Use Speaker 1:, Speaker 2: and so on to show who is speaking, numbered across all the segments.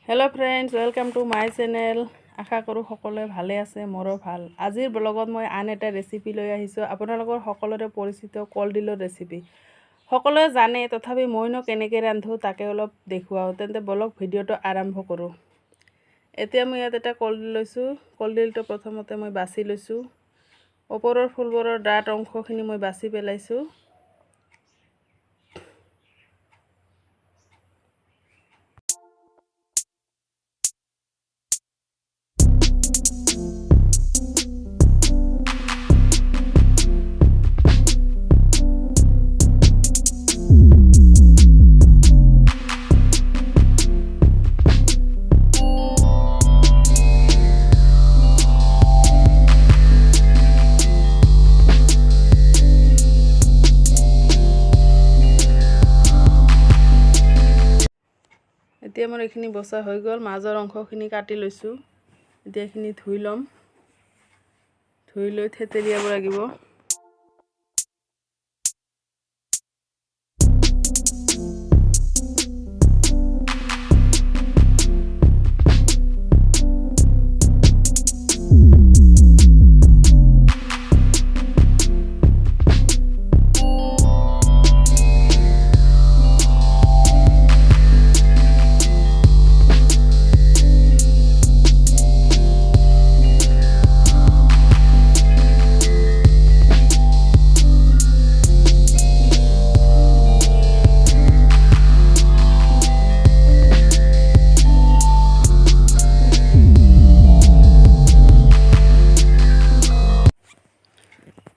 Speaker 1: Hello' friends, welcome to my channel. আশা কৰোঁ সকলোৱে ভালে আছে, মোৰো ভাল। আজিৰ ব্লগত মই আন এটা ৰেচিপি লৈ আহিছোঁ, আপোনালোকৰ সকলোৰে পৰিচিত কলডিলৰ ৰেচিপি। সকলোৱে জানে, তথাপি মইনো কেনেকৈ ৰান্ধোঁ তাকে অলপ দেখুৱাওঁ। তেন্তে বলক ভিডিঅ'টো আৰম্ভ কৰোঁ। এতিয়া মই ইয়াত এটা কলডিল লৈছোঁ। কলডিলটো প্ৰথমতে মই বাছি লৈছোঁ। ওপৰৰ ফুলবোৰৰ ডাঠ অংশখিনি মই বাছি পেলাইছোঁ। এতিয়া মোৰ এইখিনি বচা হৈ গ'ল। মাজৰ অংশখিনি কাটি লৈছোঁ। এতিয়া এইখিনি ধুই ল'ম। ধুই লৈ থেতেলিয়াব লাগিব।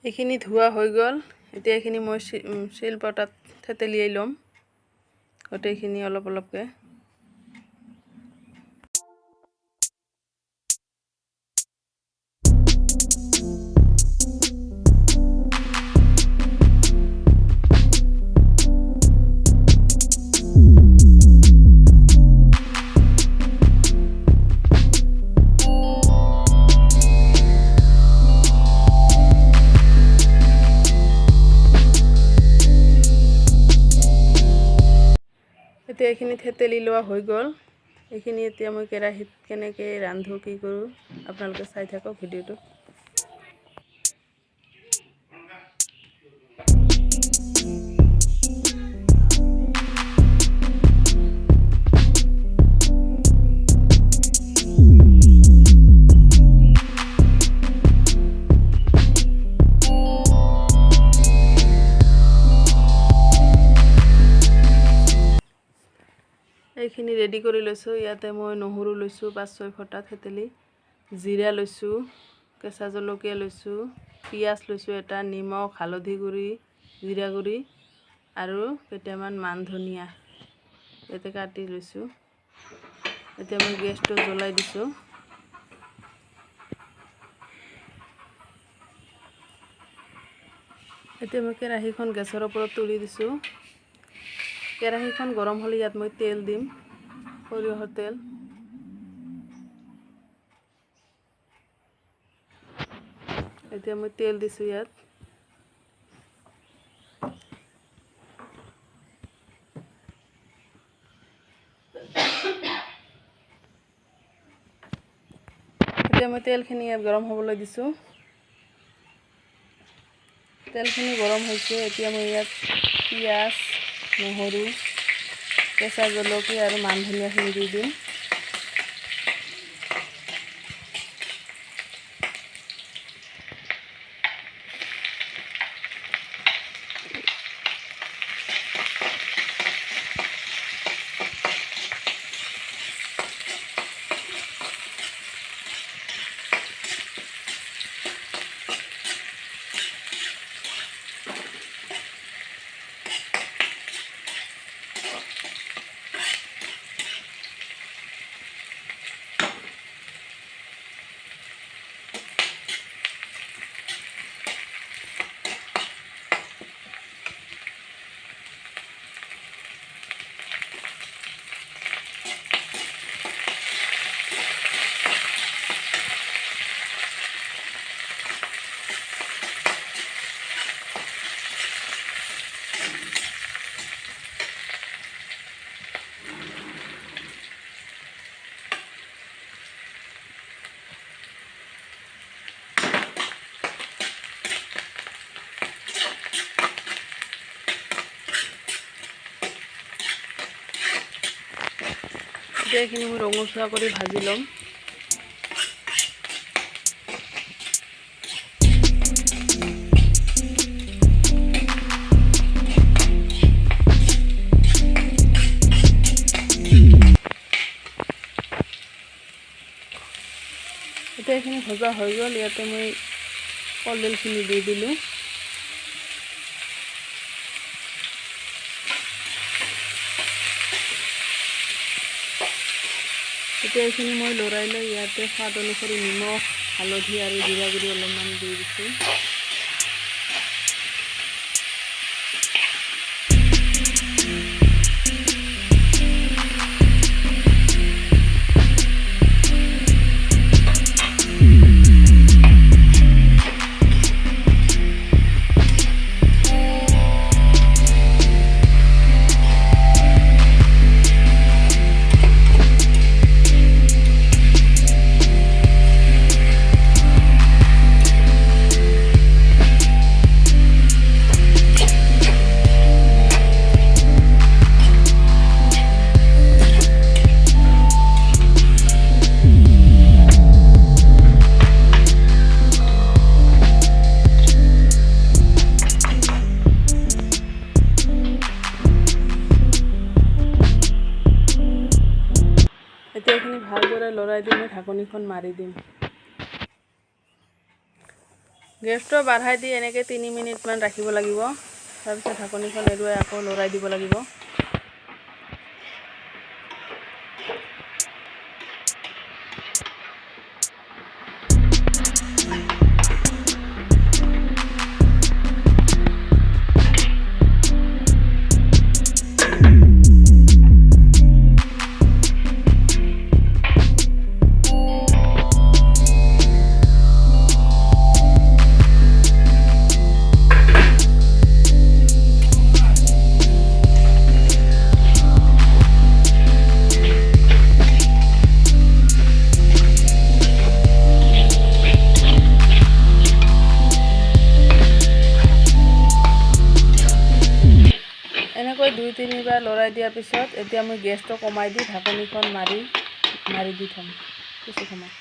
Speaker 1: এইখিনি ধোৱা হৈ গ'ল। এতিয়া এইখিনি মই শিলপতাত থেতেলিয়াই ল'ম, গোটেইখিনি অলপ অলপকৈ। এতিয়া এইখিনি থেতেলি লোৱা হৈ গ'ল। এইখিনি এতিয়া মই কেৰাহীত কেনেকৈ ৰান্ধোঁ, কি কৰোঁ, আপোনালোকে চাই থাকক ভিডিঅ'টো। এইখিনি ৰেডি কৰি লৈছোঁ। ইয়াতে মই নহৰু লৈছোঁ 5-6 ফটা থেতেলি, জিৰা লৈছোঁ, কেঁচা জলকীয়া লৈছোঁ, পিঁয়াজ লৈছোঁ এটা, নিমখ, হালধি গুড়ি, জিৰা গুড়ি আৰু কেইটামান মান ধনিয়া ইয়াতে কাটি লৈছোঁ। এতিয়া মই গেছটো জ্বলাই দিছোঁ। এতিয়া মই কেৰাহীখন গেছৰ ওপৰত তুলি দিছোঁ। কেৰাহীখন গৰম হ'লে ইয়াত মই তেল দিম, সৰিয়হৰ তেল। এতিয়া মই তেল দিছোঁ ইয়াত। এতিয়া মই তেলখিনি ইয়াত গৰম হ'বলৈ দিছোঁ। তেলখিনি গৰম হৈছে। এতিয়া মই ইয়াত পিঁয়াজ, নহৰু, কেঁচা জলকীয়া আৰু মান ধনিয়াখিনি দি দিম। এতিয়া এইখিনি মই ৰঙচুৱা কৰি ভাজি ল'ম। এতিয়া এইখিনি ভজা হৈ গ'ল। ইয়াতে মই কলডিলখিনি দি দিলোঁ। এতিয়া এইখিনি মই লৰাই লৈ ইয়াতে সোৱাদ অনুসৰি নিমখ, হালধি আৰু জিৰা গুড়ি অলপমান দি দিছোঁ। এতিয়া এইখিনি ভালদৰে লৰাই দি মই ঢাকনিখন মাৰি দিম। গেছটো বাঢ়াই দি এনেকৈ 3 মিনিটমান ৰাখিব লাগিব। তাৰপিছত ঢাকনিখন এৰুৱাই আকৌ লৰাই দিব লাগিব। এনেকৈ 2-3 বাৰ লৰাই দিয়াৰ পিছত এতিয়া মই গেছটো কমাই দি ঢাকনিখন মাৰি দি থ'ম কিছু সময়।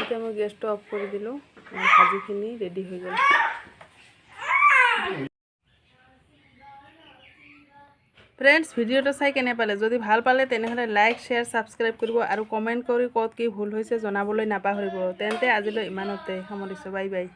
Speaker 1: এতিয়া মই গেছটো অফ কৰি দিলোঁ। ভাজিখিনি ৰেডি হৈ গ'ল। ফ্ৰেণ্ডছ, ভিডিঅ'টো চাই কেনে পালে? যদি ভাল পালে তেনেহ'লে লাইক, শ্বেয়াৰ, ছাবস্ক্ৰাইব কৰিব আৰু কমেণ্ট কৰি ক'ত কি ভুল হৈছে জনাবলৈ নাপাহৰিব। তেন্তে আজিলৈ ইমানতে সামৰিছোঁ। Bye bye.